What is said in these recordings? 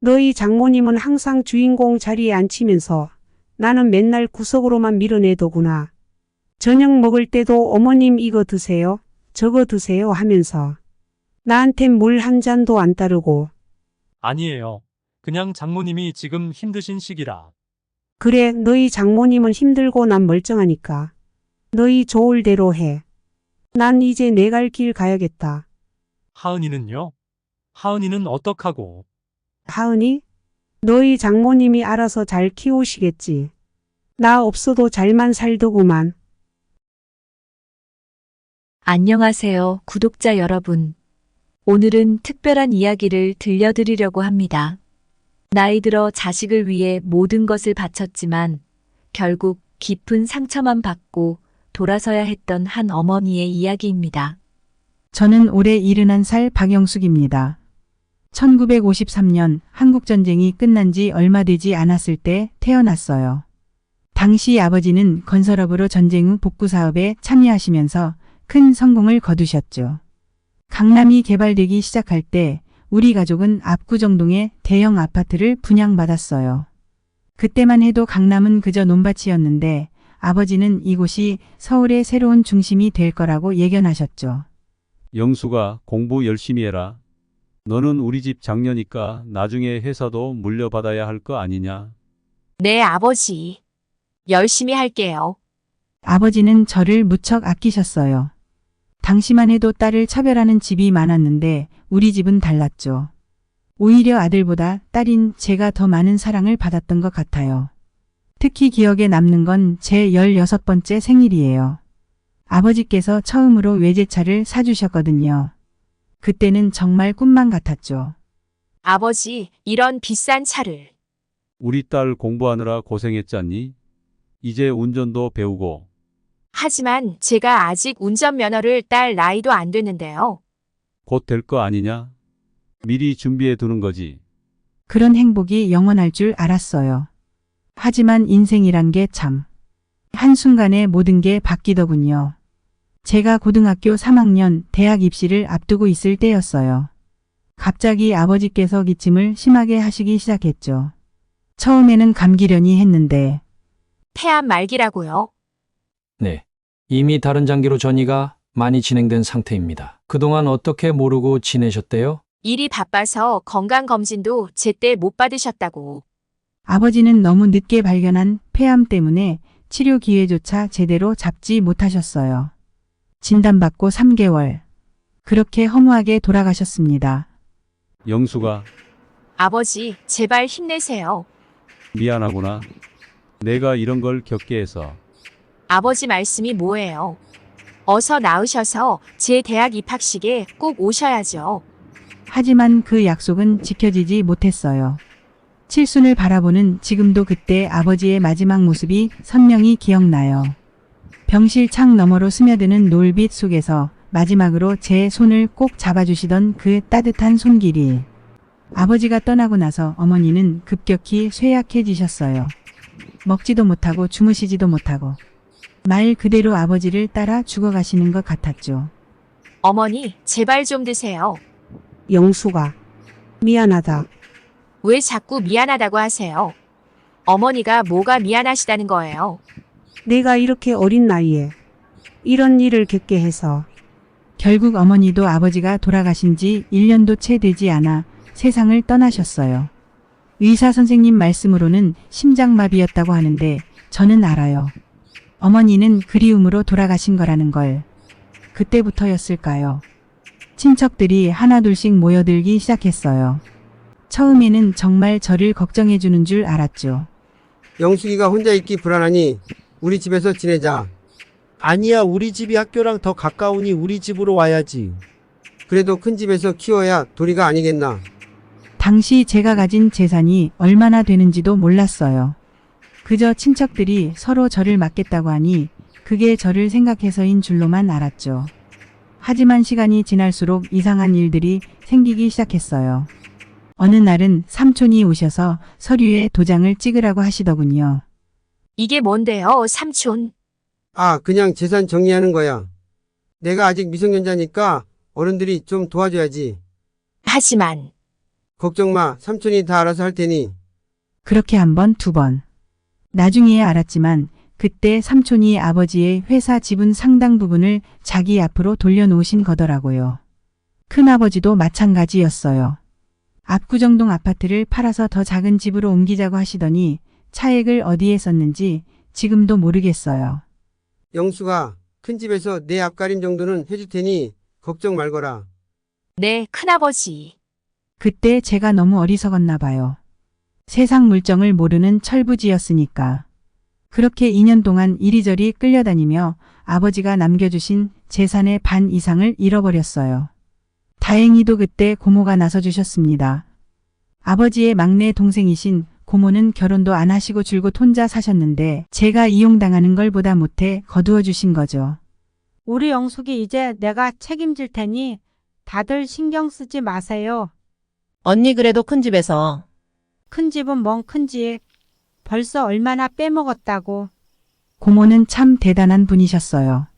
너희 장모님은 항상 주인공 자리에 앉히면서 나는 맨날 구석으로만 밀어내더구나. 저녁 먹을 때도 어머님 이거 드세요, 저거 드세요 하면서 나한텐 물 한 잔도 안 따르고. 아니에요. 그냥 장모님이 지금 힘드신 시기라. 그래, 너희 장모님은 힘들고 난 멀쩡하니까. 너희 좋을 대로 해. 난 이제 내 갈 길 가야겠다. 하은이는요? 하은이는 어떡하고? 하은이? 너희 장모님이 알아서 잘 키우시겠지. 나 없어도 잘만 살더구만. 안녕하세요, 구독자 여러분. 오늘은 특별한 이야기를 들려드리려고 합니다. 나이 들어 자식을 위해 모든 것을 바쳤지만 결국 깊은 상처만 받고 돌아서야 했던 한 어머니의 이야기입니다. 저는 올해 71살 박영숙입니다. 1953년 한국전쟁이 끝난 지 얼마 되지 않았을 때 태어났어요. 당시 아버지는 건설업으로 전쟁 후 복구 사업에 참여하시면서 큰 성공을 거두셨죠. 강남이 개발되기 시작할 때 우리 가족은 압구정동에 대형 아파트를 분양받았어요. 그때만 해도 강남은 그저 논밭이었는데 아버지는 이곳이 서울의 새로운 중심이 될 거라고 예견하셨죠. 영수가 공부 열심히 해라. 너는 우리 집 장녀니까 나중에 회사도 물려받아야 할 거 아니냐. 네, 아버지. 열심히 할게요. 아버지는 저를 무척 아끼셨어요. 당시만 해도 딸을 차별하는 집이 많았는데 우리 집은 달랐죠. 오히려 아들보다 딸인 제가 더 많은 사랑을 받았던 것 같아요. 특히 기억에 남는 건 제 16번째 생일이에요. 아버지께서 처음으로 외제차를 사주셨거든요. 그때는 정말 꿈만 같았죠. 아버지, 이런 비싼 차를. 우리 딸 공부하느라 고생했잖니? 이제 운전도 배우고. 하지만 제가 아직 운전면허를 딸 나이도 안 됐는데요. 곧 될 거 아니냐? 미리 준비해 두는 거지. 그런 행복이 영원할 줄 알았어요. 하지만 인생이란 게 참 한순간에 모든 게 바뀌더군요. 제가 고등학교 3학년 대학 입시를 앞두고 있을 때였어요. 갑자기 아버지께서 기침을 심하게 하시기 시작했죠. 처음에는 감기려니 했는데 폐암 말기라고요. 네. 이미 다른 장기로 전이가 많이 진행된 상태입니다. 그동안 어떻게 모르고 지내셨대요? 일이 바빠서 건강검진도 제때 못 받으셨다고. 아버지는 너무 늦게 발견한 폐암 때문에 치료 기회조차 제대로 잡지 못하셨어요. 진단받고 3개월. 그렇게 허무하게 돌아가셨습니다. 영수가 아버지, 제발 힘내세요. 미안하구나. 내가 이런 걸 겪게 해서. 아버지 말씀이 뭐예요? 어서 나으셔서 제 대학 입학식에 꼭 오셔야죠. 하지만 그 약속은 지켜지지 못했어요. 칠순을 바라보는 지금도 그때 아버지의 마지막 모습이 선명히 기억나요. 병실 창 너머로 스며드는 노을빛 속에서 마지막으로 제 손을 꼭 잡아주시던 그 따뜻한 손길이. 아버지가 떠나고 나서 어머니는 급격히 쇠약해지셨어요. 먹지도 못하고 주무시지도 못하고 말 그대로 아버지를 따라 죽어가시는 것 같았죠. 어머니, 제발 좀 드세요. 영수가. 미안하다. 왜 자꾸 미안하다고 하세요? 어머니가 뭐가 미안하시다는 거예요? 내가 이렇게 어린 나이에 이런 일을 겪게 해서. 결국 어머니도 아버지가 돌아가신 지 1년도 채 되지 않아 세상을 떠나셨어요. 의사 선생님 말씀으로는 심장마비였다고 하는데 저는 알아요. 어머니는 그리움으로 돌아가신 거라는 걸. 그때부터였을까요? 친척들이 하나둘씩 모여들기 시작했어요. 처음에는 정말 저를 걱정해 주는 줄 알았죠. 영숙이가 혼자 있기 불안하니 우리 집에서 지내자. 아니야, 우리 집이 학교랑 더 가까우니 우리 집으로 와야지. 그래도 큰 집에서 키워야 도리가 아니겠나. 당시 제가 가진 재산이 얼마나 되는지도 몰랐어요. 그저 친척들이 서로 저를 맡겠다고 하니 그게 저를 생각해서인 줄로만 알았죠. 하지만 시간이 지날수록 이상한 일들이 생기기 시작했어요. 어느 날은 삼촌이 오셔서 서류에 도장을 찍으라고 하시더군요. 이게 뭔데요, 삼촌? 아, 그냥 재산 정리하는 거야. 내가 아직 미성년자니까 어른들이 좀 도와줘야지. 하지만 걱정 마. 삼촌이 다 알아서 할 테니. 그렇게 한 번, 두 번. 나중에야 알았지만 그때 삼촌이 아버지의 회사 지분 상당 부분을 자기 앞으로 돌려놓으신 거더라고요. 큰아버지도 마찬가지였어요. 압구정동 아파트를 팔아서 더 작은 집으로 옮기자고 하시더니 차액을 어디에 썼는지 지금도 모르겠어요. 영수가 큰 집에서 내 앞가림 정도는 해줄 테니 걱정 말거라. 네, 큰아버지. 그때 제가 너무 어리석었나 봐요. 세상 물정을 모르는 철부지였으니까. 그렇게 2년 동안 이리저리 끌려다니며 아버지가 남겨주신 재산의 반 이상을 잃어버렸어요. 다행히도 그때 고모가 나서주셨습니다. 아버지의 막내 동생이신 고모는 결혼도 안 하시고 줄곧 혼자 사셨는데 제가 이용당하는 걸 보다 못해 거두어 주신 거죠. 우리 영숙이 이제 내가 책임질 테니 다들 신경 쓰지 마세요. 언니 그래도 큰 집에서. 큰 집은 뭔 큰 집. 벌써 얼마나 빼먹었다고. 고모는 참 대단한 분이셨어요.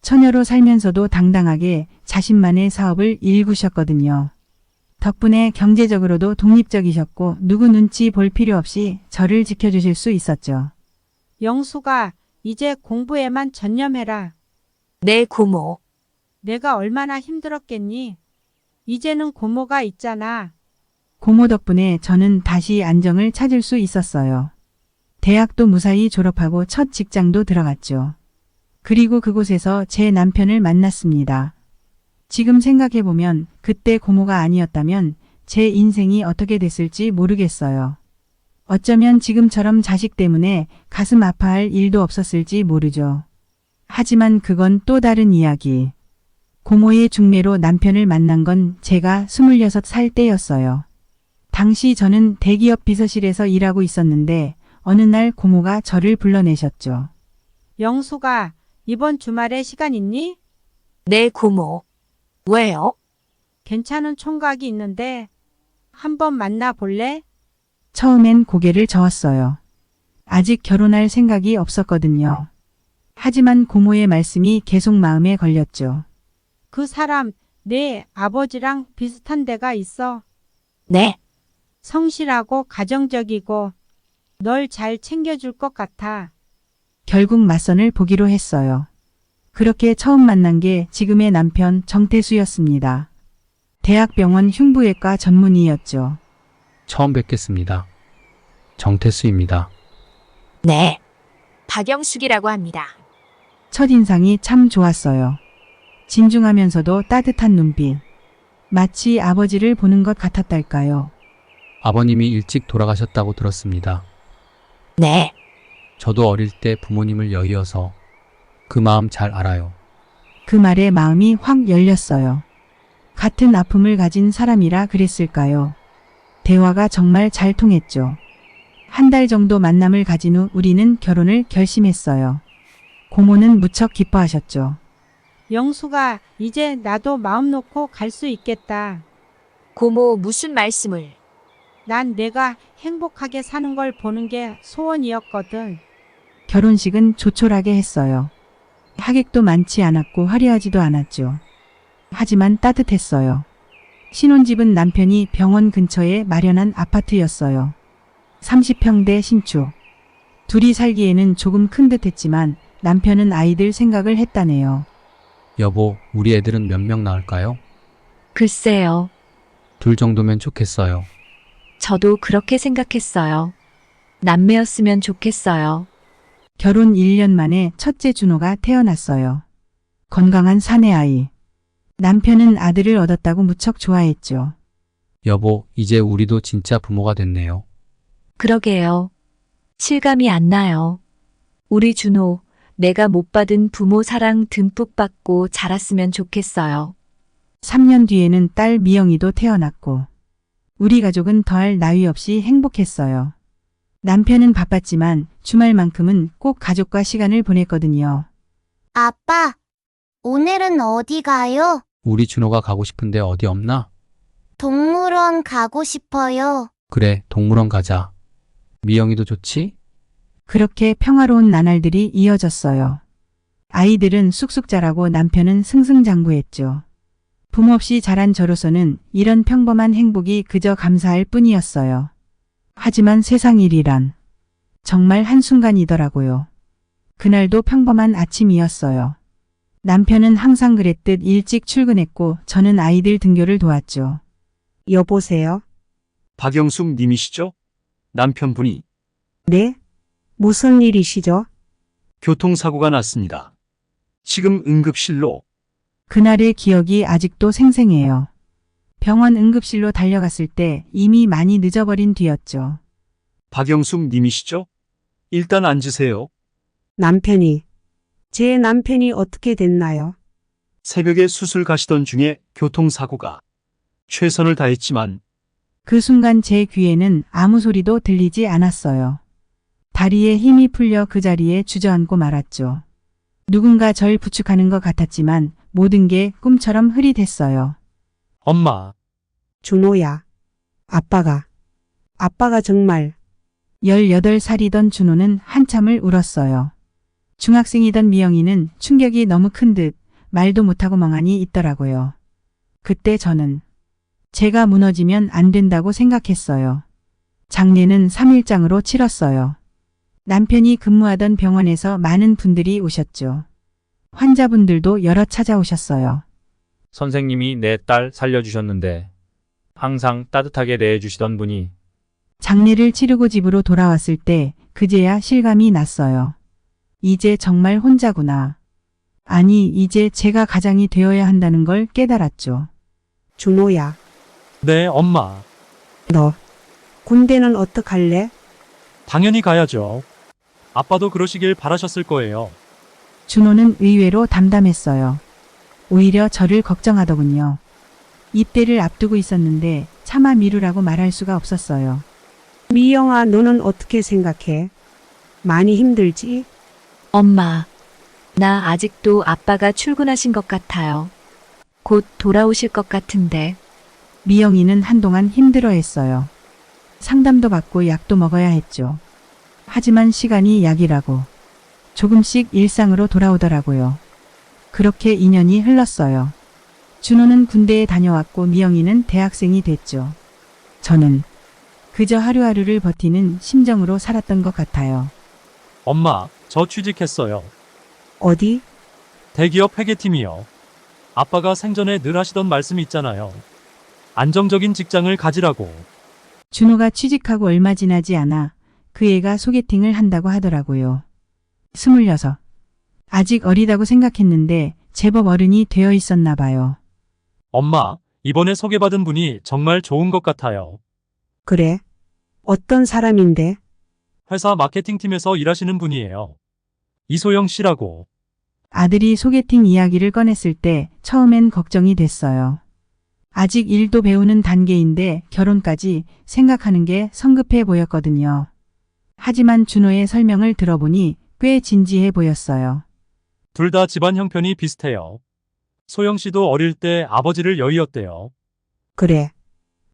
처녀로 살면서도 당당하게 자신만의 사업을 일구셨거든요. 덕분에 경제적으로도 독립적이셨고 누구 눈치 볼 필요 없이 저를 지켜주실 수 있었죠. 영수가 이제 공부에만 전념해라. 네, 고모. 내가 얼마나 힘들었겠니? 이제는 고모가 있잖아. 고모 덕분에 저는 다시 안정을 찾을 수 있었어요. 대학도 무사히 졸업하고 첫 직장도 들어갔죠. 그리고 그곳에서 제 남편을 만났습니다. 지금 생각해보면 그때 고모가 아니었다면 제 인생이 어떻게 됐을지 모르겠어요. 어쩌면 지금처럼 자식 때문에 가슴 아파할 일도 없었을지 모르죠. 하지만 그건 또 다른 이야기. 고모의 중매로 남편을 만난 건 제가 26살 때였어요. 당시 저는 대기업 비서실에서 일하고 있었는데 어느 날 고모가 저를 불러내셨죠. 영수가 이번 주말에 시간 있니? 네, 고모. 왜요? 괜찮은 총각이 있는데 한번 만나볼래? 처음엔 고개를 저었어요. 아직 결혼할 생각이 없었거든요. 하지만 고모의 말씀이 계속 마음에 걸렸죠. 그 사람 내 아버지랑 비슷한 데가 있어. 네. 성실하고 가정적이고 널 잘 챙겨줄 것 같아. 결국 맞선을 보기로 했어요. 그렇게 처음 만난 게 지금의 남편 정태수였습니다. 대학병원 흉부외과 전문의였죠. 처음 뵙겠습니다. 정태수입니다. 네. 박영숙이라고 합니다. 첫인상이 참 좋았어요. 진중하면서도 따뜻한 눈빛. 마치 아버지를 보는 것 같았달까요. 아버님이 일찍 돌아가셨다고 들었습니다. 네. 저도 어릴 때 부모님을 여의어서 그 마음 잘 알아요. 그 말에 마음이 확 열렸어요. 같은 아픔을 가진 사람이라 그랬을까요? 대화가 정말 잘 통했죠. 한 달 정도 만남을 가진 후 우리는 결혼을 결심했어요. 고모는 무척 기뻐하셨죠. 영수가 이제 나도 마음 놓고 갈 수 있겠다. 고모 무슨 말씀을? 난 내가 행복하게 사는 걸 보는 게 소원이었거든. 결혼식은 조촐하게 했어요. 하객도 많지 않았고 화려하지도 않았죠. 하지만 따뜻했어요. 신혼집은 남편이 병원 근처에 마련한 아파트였어요. 30평대 신축. 둘이 살기에는 조금 큰 듯했지만 남편은 아이들 생각을 했다네요. 여보, 우리 애들은 몇 명 낳을까요? 글쎄요. 둘 정도면 좋겠어요. 저도 그렇게 생각했어요. 남매였으면 좋겠어요. 결혼 1년 만에 첫째 준호가 태어났어요. 건강한 사내아이. 남편은 아들을 얻었다고 무척 좋아했죠. 여보, 이제 우리도 진짜 부모가 됐네요. 그러게요. 실감이 안 나요. 우리 준호, 내가 못 받은 부모 사랑 듬뿍 받고 자랐으면 좋겠어요. 3년 뒤에는 딸 미영이도 태어났고 우리 가족은 더할 나위 없이 행복했어요. 남편은 바빴지만 주말만큼은 꼭 가족과 시간을 보냈거든요. 아빠, 오늘은 어디 가요? 우리 준호가 가고 싶은데 어디 없나? 동물원 가고 싶어요. 그래, 동물원 가자. 미영이도 좋지? 그렇게 평화로운 나날들이 이어졌어요. 아이들은 쑥쑥 자라고 남편은 승승장구했죠. 부모 없이 자란 저로서는 이런 평범한 행복이 그저 감사할 뿐이었어요. 하지만 세상 일이란 정말 한순간이더라고요. 그날도 평범한 아침이었어요. 남편은 항상 그랬듯 일찍 출근했고 저는 아이들 등교를 도왔죠. 여보세요? 박영숙 님이시죠? 남편분이 네? 무슨 일이시죠? 교통사고가 났습니다. 지금 응급실로. 그날의 기억이 아직도 생생해요. 병원 응급실로 달려갔을 때 이미 많이 늦어버린 뒤였죠. 박영숙 님이시죠? 일단 앉으세요. 제 남편이 어떻게 됐나요? 새벽에 수술 가시던 중에 교통사고가. 최선을 다했지만 그 순간 제 귀에는 아무 소리도 들리지 않았어요. 다리에 힘이 풀려 그 자리에 주저앉고 말았죠. 누군가 절 부축하는 것 같았지만 모든 게 꿈처럼 흐릿했어요. 엄마, 준호야. 아빠가 정말 18살이던 준호는 한참을 울었어요. 중학생이던 미영이는 충격이 너무 큰 듯 말도 못하고 멍하니 있더라고요. 그때 저는 제가 무너지면 안 된다고 생각했어요. 장례는 3일장으로 치렀어요. 남편이 근무하던 병원에서 많은 분들이 오셨죠. 환자분들도 여러 찾아오셨어요. 선생님이 내 딸 살려주셨는데 항상 따뜻하게 대해주시던 분이. 장례를 치르고 집으로 돌아왔을 때 그제야 실감이 났어요. 이제 정말 혼자구나. 아니, 이제 제가 가장이 되어야 한다는 걸 깨달았죠. 준호야. 네, 엄마. 너 군대는 어떡할래? 당연히 가야죠. 아빠도 그러시길 바라셨을 거예요. 준호는 의외로 담담했어요. 오히려 저를 걱정하더군요. 입대를 앞두고 있었는데 차마 미루라고 말할 수가 없었어요. 미영아, 너는 어떻게 생각해? 많이 힘들지? 엄마, 나 아직도 아빠가 출근하신 것 같아요. 곧 돌아오실 것 같은데. 미영이는 한동안 힘들어했어요. 상담도 받고 약도 먹어야 했죠. 하지만 시간이 약이라고 조금씩 일상으로 돌아오더라고요. 그렇게 2년이 흘렀어요. 준호는 군대에 다녀왔고 미영이는 대학생이 됐죠. 저는 그저 하루하루를 버티는 심정으로 살았던 것 같아요. 엄마, 저 취직했어요. 어디? 대기업 회계팀이요. 아빠가 생전에 늘 하시던 말씀이 있잖아요. 안정적인 직장을 가지라고. 준호가 취직하고 얼마 지나지 않아 그 애가 소개팅을 한다고 하더라고요. 26. 아직 어리다고 생각했는데 제법 어른이 되어 있었나 봐요. 엄마, 이번에 소개받은 분이 정말 좋은 것 같아요. 그래? 어떤 사람인데? 회사 마케팅팀에서 일하시는 분이에요. 이소영 씨라고. 아들이 소개팅 이야기를 꺼냈을 때 처음엔 걱정이 됐어요. 아직 일도 배우는 단계인데 결혼까지 생각하는 게 성급해 보였거든요. 하지만 준호의 설명을 들어보니 꽤 진지해 보였어요. 둘 다 집안 형편이 비슷해요. 소영 씨도 어릴 때 아버지를 여의었대요. 그래.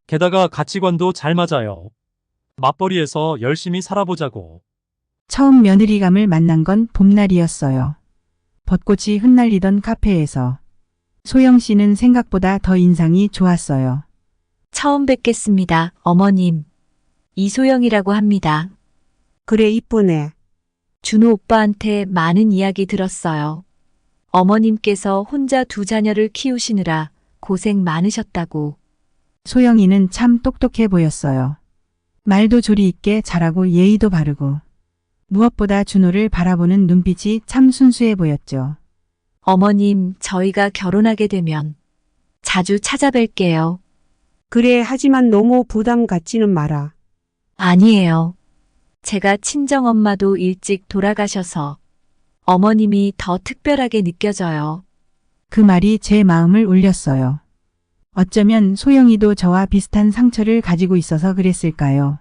게다가 가치관도 잘 맞아요. 맞벌이에서 열심히 살아보자고. 처음 며느리감을 만난 건 봄날이었어요. 벚꽃이 흩날리던 카페에서. 소영 씨는 생각보다 더 인상이 좋았어요. 처음 뵙겠습니다, 어머님. 이소영이라고 합니다. 그래, 이쁘네. 준호 오빠한테 많은 이야기 들었어요. 어머님께서 혼자 2자녀를 키우시느라 고생 많으셨다고. 소영이는 참 똑똑해 보였어요. 말도 조리 있게 잘하고 예의도 바르고. 무엇보다 준호를 바라보는 눈빛이 참 순수해 보였죠. 어머님, 저희가 결혼하게 되면 자주 찾아뵐게요. 그래, 하지만 너무 부담 갖지는 마라. 아니에요. 제가 친정엄마도 일찍 돌아가셔서 어머님이 더 특별하게 느껴져요. 그 말이 제 마음을 울렸어요. 어쩌면 소영이도 저와 비슷한 상처를 가지고 있어서 그랬을까요?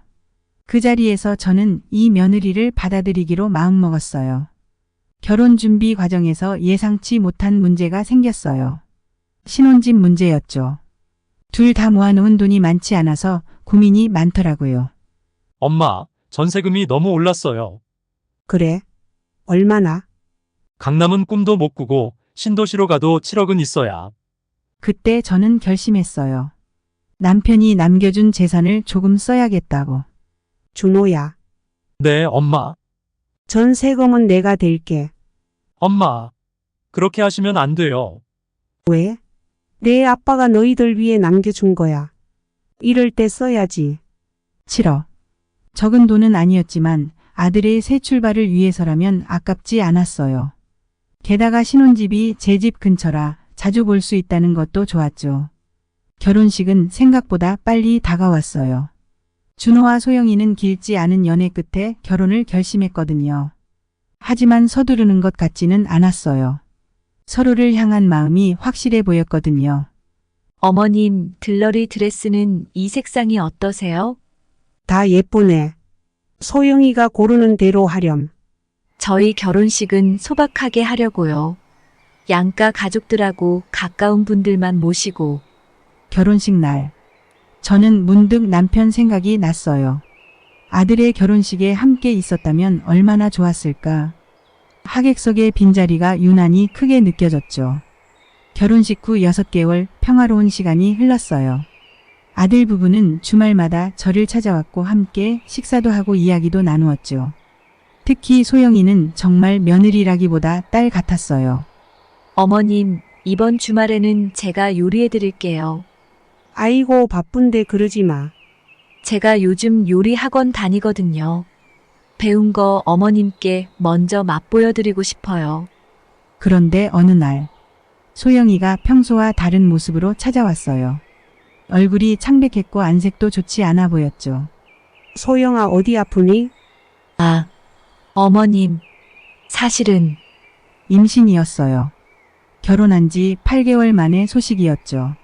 그 자리에서 저는 이 며느리를 받아들이기로 마음먹었어요. 결혼 준비 과정에서 예상치 못한 문제가 생겼어요. 신혼집 문제였죠. 둘 다 모아놓은 돈이 많지 않아서 고민이 많더라고요. 엄마, 전세금이 너무 올랐어요. 그래? 얼마나? 강남은 꿈도 못 꾸고 신도시로 가도 7억은 있어야. 그때 저는 결심했어요. 남편이 남겨준 재산을 조금 써야겠다고. 준호야, 네, 엄마. 전세금은 내가 댈게. 엄마. 그렇게 하시면 안 돼요. 왜? 내 아빠가 너희들 위해 남겨준 거야. 이럴 때 써야지. 싫어. 적은 돈은 아니었지만 아들의 새 출발을 위해서라면 아깝지 않았어요. 게다가 신혼집이 제 집 근처라 자주 볼 수 있다는 것도 좋았죠. 결혼식은 생각보다 빨리 다가왔어요. 준호와 소영이는 길지 않은 연애 끝에 결혼을 결심했거든요. 하지만 서두르는 것 같지는 않았어요. 서로를 향한 마음이 확실해 보였거든요. 어머님, 들러리 드레스는 이 색상이 어떠세요? 다 예쁘네. 소영이가 고르는 대로 하렴. 저희 결혼식은 소박하게 하려고요. 양가 가족들하고 가까운 분들만 모시고. 결혼식 날. 저는 문득 남편 생각이 났어요. 아들의 결혼식에 함께 있었다면 얼마나 좋았을까. 하객석의 빈자리가 유난히 크게 느껴졌죠. 결혼식 후 6개월 평화로운 시간이 흘렀어요. 아들 부부는 주말마다 저를 찾아왔고 함께 식사도 하고 이야기도 나누었죠. 특히 소영이는 정말 며느리라기보다 딸 같았어요. 어머님, 이번 주말에는 제가 요리해 드릴게요. 아이고 바쁜데 그러지 마. 제가 요즘 요리 학원 다니거든요. 배운 거 어머님께 먼저 맛보여 드리고 싶어요. 그런데 어느 날 소영이가 평소와 다른 모습으로 찾아왔어요. 얼굴이 창백했고 안색도 좋지 않아 보였죠. 소영아 어디 아프니? 아, 어머님, 사실은 임신이었어요. 결혼한 지 8개월 만의 소식이었죠.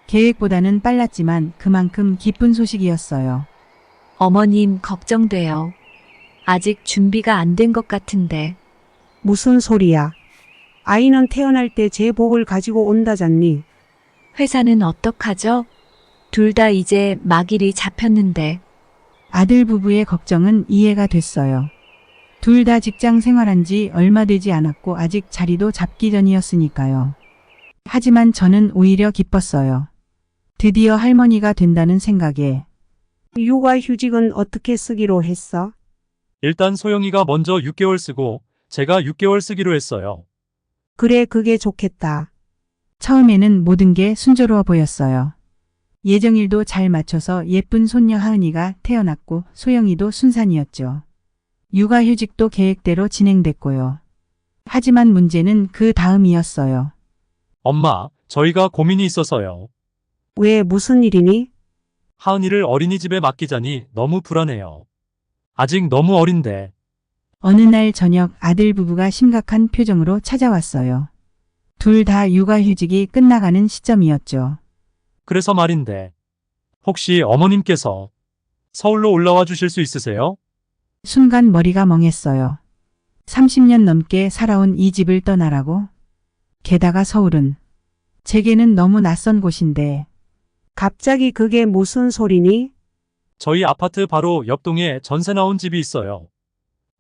계획보다는 빨랐지만 그만큼 기쁜 소식이었어요. 어머님 걱정돼요. 아직 준비가 안 된 것 같은데. 무슨 소리야? 아이는 태어날 때 제 복을 가지고 온다잖니. 회사는 어떡하죠? 둘 다 이제 막일이 잡혔는데. 아들 부부의 걱정은 이해가 됐어요. 둘 다 직장 생활한 지 얼마 되지 않았고 아직 자리도 잡기 전이었으니까요. 하지만 저는 오히려 기뻤어요. 드디어 할머니가 된다는 생각에. 육아휴직은 어떻게 쓰기로 했어? 일단 소영이가 먼저 6개월 쓰고 제가 6개월 쓰기로 했어요. 그래, 그게 좋겠다. 처음에는 모든 게 순조로워 보였어요. 예정일도 잘 맞춰서 예쁜 손녀 하은이가 태어났고 소영이도 순산이었죠. 육아휴직도 계획대로 진행됐고요. 하지만 문제는 그 다음이었어요. 엄마, 저희가 고민이 있어서요. 왜, 무슨 일이니? 하은이를 어린이집에 맡기자니 너무 불안해요. 아직 너무 어린데. 어느 날 저녁 아들 부부가 심각한 표정으로 찾아왔어요. 둘 다 육아휴직이 끝나가는 시점이었죠. 그래서 말인데, 혹시 어머님께서 서울로 올라와 주실 수 있으세요? 순간 머리가 멍했어요. 30년 넘게 살아온 이 집을 떠나라고? 게다가 서울은 제게는 너무 낯선 곳인데. 갑자기 그게 무슨 소리니? 저희 아파트 바로 옆동에 전세 나온 집이 있어요.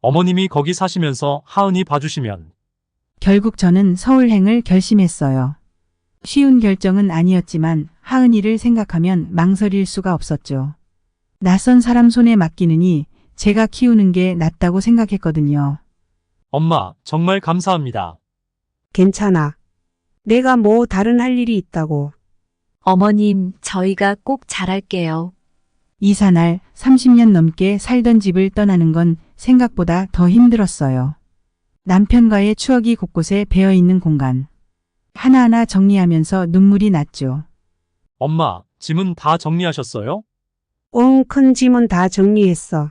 어머님이 거기 사시면서 하은이 봐주시면. 결국 저는 서울행을 결심했어요. 쉬운 결정은 아니었지만 하은이를 생각하면 망설일 수가 없었죠. 낯선 사람 손에 맡기느니 제가 키우는 게 낫다고 생각했거든요. 엄마, 정말 감사합니다. 괜찮아. 내가 뭐 다른 할 일이 있다고. 어머님, 저희가 꼭 잘할게요. 이사날 30년 넘게 살던 집을 떠나는 건 생각보다 더 힘들었어요. 남편과의 추억이 곳곳에 배어있는 공간. 하나하나 정리하면서 눈물이 났죠. 엄마, 짐은 다 정리하셨어요? 큰 짐은 다 정리했어.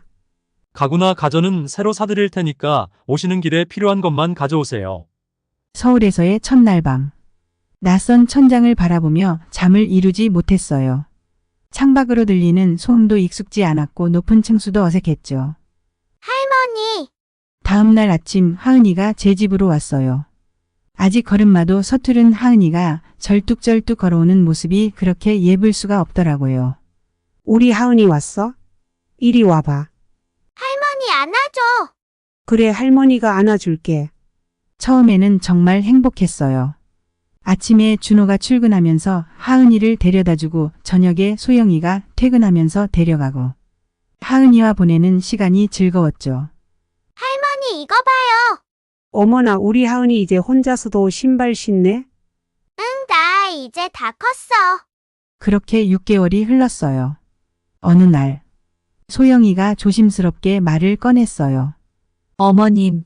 가구나 가전은 새로 사드릴 테니까 오시는 길에 필요한 것만 가져오세요. 서울에서의 첫날 밤. 낯선 천장을 바라보며 잠을 이루지 못했어요. 창밖으로 들리는 소음도 익숙지 않았고 높은 층수도 어색했죠. 할머니! 다음날 아침 하은이가 제 집으로 왔어요. 아직 걸음마도 서투른 하은이가 절뚝절뚝 걸어오는 모습이 그렇게 예쁠 수가 없더라고요. 우리 하은이 왔어? 이리 와봐. 할머니 안아줘. 그래, 할머니가 안아줄게. 처음에는 정말 행복했어요. 아침에 준호가 출근하면서 하은이를 데려다주고 저녁에 소영이가 퇴근하면서 데려가고 하은이와 보내는 시간이 즐거웠죠. 할머니 이거 봐요. 어머나 우리 하은이 이제 혼자서도 신발 신네? 응, 나 이제 다 컸어. 그렇게 6개월이 흘렀어요. 어느 날 소영이가 조심스럽게 말을 꺼냈어요. 어머님,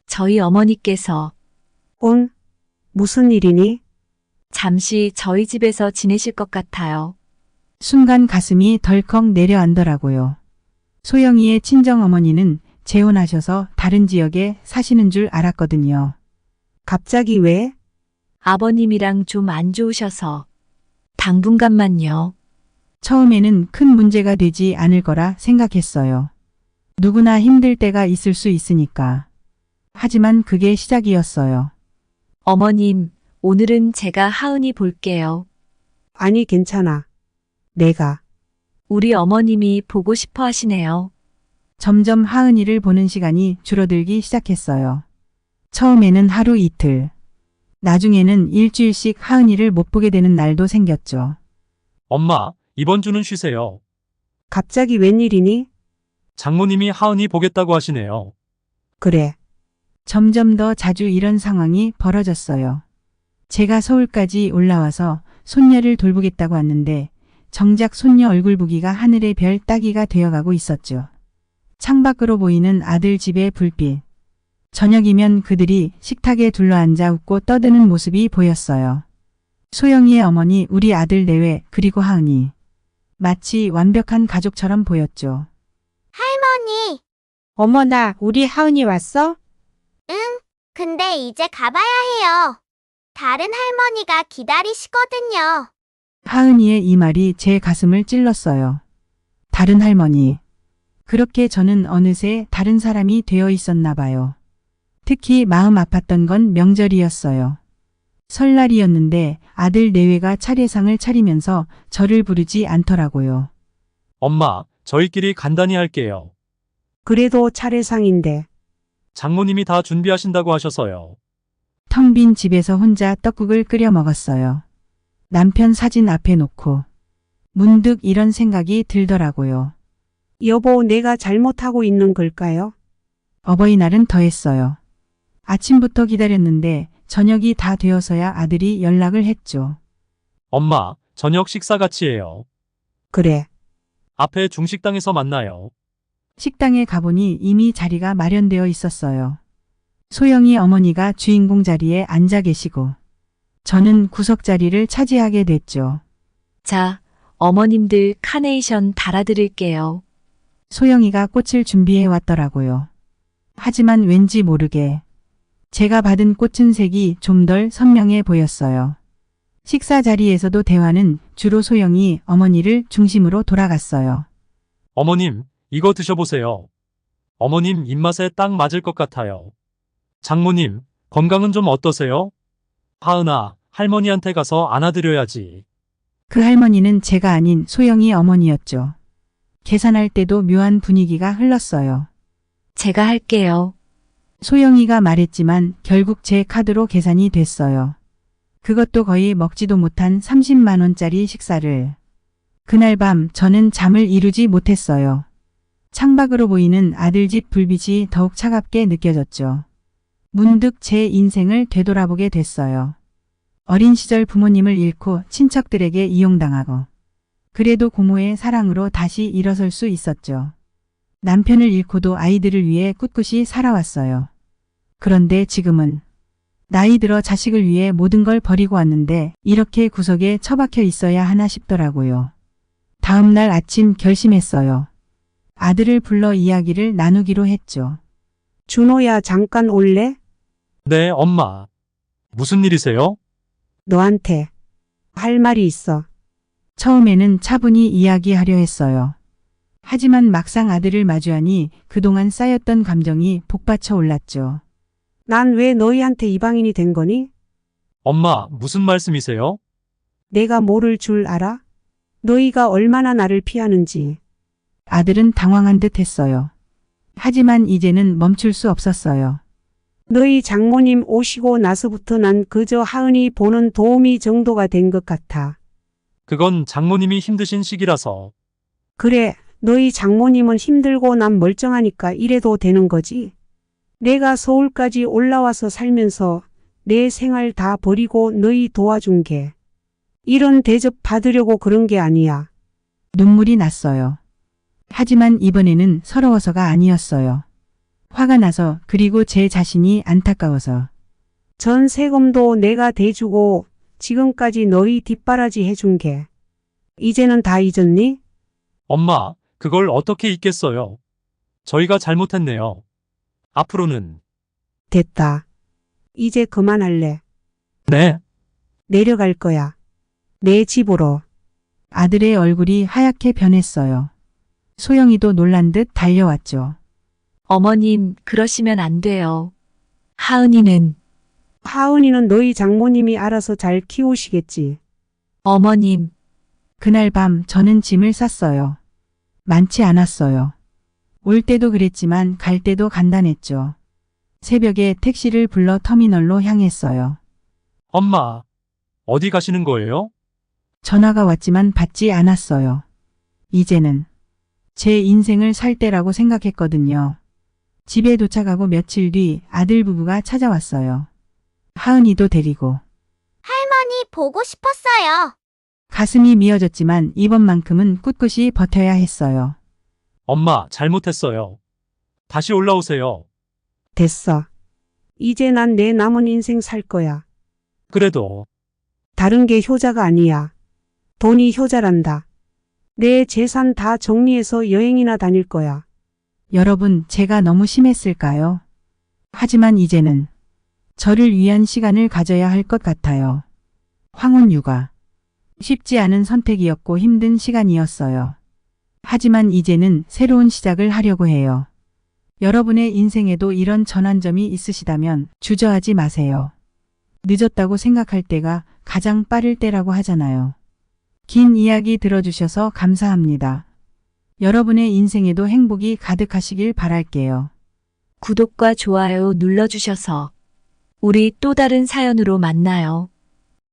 저희 어머니께서 응? 무슨 일이니? 잠시 저희 집에서 지내실 것 같아요. 순간 가슴이 덜컥 내려앉더라고요. 소영이의 친정어머니는 재혼하셔서 다른 지역에 사시는 줄 알았거든요. 갑자기 왜? 아버님이랑 좀 안 좋으셔서 당분간만요. 처음에는 큰 문제가 되지 않을 거라 생각했어요. 누구나 힘들 때가 있을 수 있으니까. 하지만 그게 시작이었어요. 어머님, 오늘은 제가 하은이 볼게요. 아니 괜찮아. 내가. 우리 어머님이 보고 싶어 하시네요. 점점 하은이를 보는 시간이 줄어들기 시작했어요. 처음에는 하루 이틀. 나중에는 일주일씩 하은이를 못 보게 되는 날도 생겼죠. 엄마, 이번 주는 쉬세요. 갑자기 웬일이니? 장모님이 하은이 보겠다고 하시네요. 그래. 점점 더 자주 이런 상황이 벌어졌어요. 제가 서울까지 올라와서 손녀를 돌보겠다고 왔는데 정작 손녀 얼굴 보기가 하늘의 별 따기가 되어가고 있었죠. 창밖으로 보이는 아들 집의 불빛. 저녁이면 그들이 식탁에 둘러앉아 웃고 떠드는 모습이 보였어요. 소영이의 어머니, 우리 아들 내외, 그리고 하은이. 마치 완벽한 가족처럼 보였죠. 할머니. 어머나, 우리 하은이 왔어? 응, 근데 이제 가봐야 해요. 다른 할머니가 기다리시거든요. 하은이의 이 말이 제 가슴을 찔렀어요. 다른 할머니. 그렇게 저는 어느새 다른 사람이 되어 있었나 봐요. 특히 마음 아팠던 건 명절이었어요. 설날이었는데 아들 내외가 차례상을 차리면서 저를 부르지 않더라고요. 엄마, 저희끼리 간단히 할게요. 그래도 차례상인데. 장모님이 다 준비하신다고 하셔서요. 텅 빈 집에서 혼자 떡국을 끓여 먹었어요. 남편 사진 앞에 놓고. 문득 이런 생각이 들더라고요. 여보, 내가 잘못하고 있는 걸까요? 어버이날은 더했어요. 아침부터 기다렸는데 저녁이 다 되어서야 아들이 연락을 했죠. 엄마, 저녁 식사 같이 해요. 그래. 앞에 중식당에서 만나요. 식당에 가보니 이미 자리가 마련되어 있었어요. 소영이 어머니가 주인공 자리에 앉아 계시고 저는 구석 자리를 차지하게 됐죠. 자, 어머님들 카네이션 달아드릴게요. 소영이가 꽃을 준비해 왔더라고요. 하지만 왠지 모르게 제가 받은 꽃은 색이 좀 덜 선명해 보였어요. 식사 자리에서도 대화는 주로 소영이 어머니를 중심으로 돌아갔어요. 어머님, 이거 드셔보세요. 어머님 입맛에 딱 맞을 것 같아요. 장모님, 건강은 좀 어떠세요? 하은아, 할머니한테 가서 안아드려야지. 그 할머니는 제가 아닌 소영이 어머니였죠. 계산할 때도 묘한 분위기가 흘렀어요. 제가 할게요. 소영이가 말했지만 결국 제 카드로 계산이 됐어요. 그것도 거의 먹지도 못한 30만 원짜리 식사를. 그날 밤 저는 잠을 이루지 못했어요. 창밖으로 보이는 아들 집 불빛이 더욱 차갑게 느껴졌죠. 문득 제 인생을 되돌아보게 됐어요. 어린 시절 부모님을 잃고 친척들에게 이용당하고 그래도 고모의 사랑으로 다시 일어설 수 있었죠. 남편을 잃고도 아이들을 위해 꿋꿋이 살아왔어요. 그런데 지금은 나이 들어 자식을 위해 모든 걸 버리고 왔는데 이렇게 구석에 처박혀 있어야 하나 싶더라고요. 다음 날 아침 결심했어요. 아들을 불러 이야기를 나누기로 했죠. 준호야, 잠깐 올래? 네, 엄마. 무슨 일이세요? 너한테 할 말이 있어. 처음에는 차분히 이야기하려 했어요. 하지만 막상 아들을 마주하니 그동안 쌓였던 감정이 복받쳐 올랐죠. 난 왜 너희한테 이방인이 된 거니? 엄마, 무슨 말씀이세요? 내가 모를 줄 알아? 너희가 얼마나 나를 피하는지. 아들은 당황한 듯 했어요. 하지만 이제는 멈출 수 없었어요. 너희 장모님 오시고 나서부터 난 그저 하은이 보는 도우미 정도가 된 것 같아. 그건 장모님이 힘드신 시기라서. 그래, 너희 장모님은 힘들고 난 멀쩡하니까 이래도 되는 거지. 내가 서울까지 올라와서 살면서 내 생활 다 버리고 너희 도와준 게 이런 대접 받으려고 그런 게 아니야. 눈물이 났어요. 하지만 이번에는 서러워서가 아니었어요. 화가 나서 그리고 제 자신이 안타까워서. 전 세금도 내가 대주고 지금까지 너희 뒷바라지 해준 게 이제는 다 잊었니? 엄마, 그걸 어떻게 잊겠어요? 저희가 잘못했네요. 앞으로는. 됐다. 이제 그만할래. 네. 내려갈 거야. 내 집으로. 아들의 얼굴이 하얗게 변했어요. 소영이도 놀란 듯 달려왔죠. 어머님, 그러시면 안 돼요. 하은이는 하은이는 너희 장모님이 알아서 잘 키우시겠지. 어머님, 그날 밤 저는 짐을 쌌어요. 많지 않았어요. 올 때도 그랬지만 갈 때도 간단했죠. 새벽에 택시를 불러 터미널로 향했어요. 엄마, 어디 가시는 거예요? 전화가 왔지만 받지 않았어요. 이제는 제 인생을 살 때라고 생각했거든요. 집에 도착하고 며칠 뒤 아들 부부가 찾아왔어요. 하은이도 데리고. 할머니 보고 싶었어요. 가슴이 미어졌지만 이번만큼은 꿋꿋이 버텨야 했어요. 엄마, 잘못했어요. 다시 올라오세요. 됐어. 이제 난 내 남은 인생 살 거야. 그래도. 다른 게 효자가 아니야. 돈이 효자란다. 내 재산 다 정리해서 여행이나 다닐 거야. 여러분, 제가 너무 심했을까요? 하지만 이제는 저를 위한 시간을 가져야 할 것 같아요. 황혼 육아. 쉽지 않은 선택이었고 힘든 시간이었어요. 하지만 이제는 새로운 시작을 하려고 해요. 여러분의 인생에도 이런 전환점이 있으시다면 주저하지 마세요. 늦었다고 생각할 때가 가장 빠를 때라고 하잖아요. 긴 이야기 들어주셔서 감사합니다. 여러분의 인생에도 행복이 가득하시길 바랄게요. 구독과 좋아요 눌러주셔서 우리 또 다른 사연으로 만나요.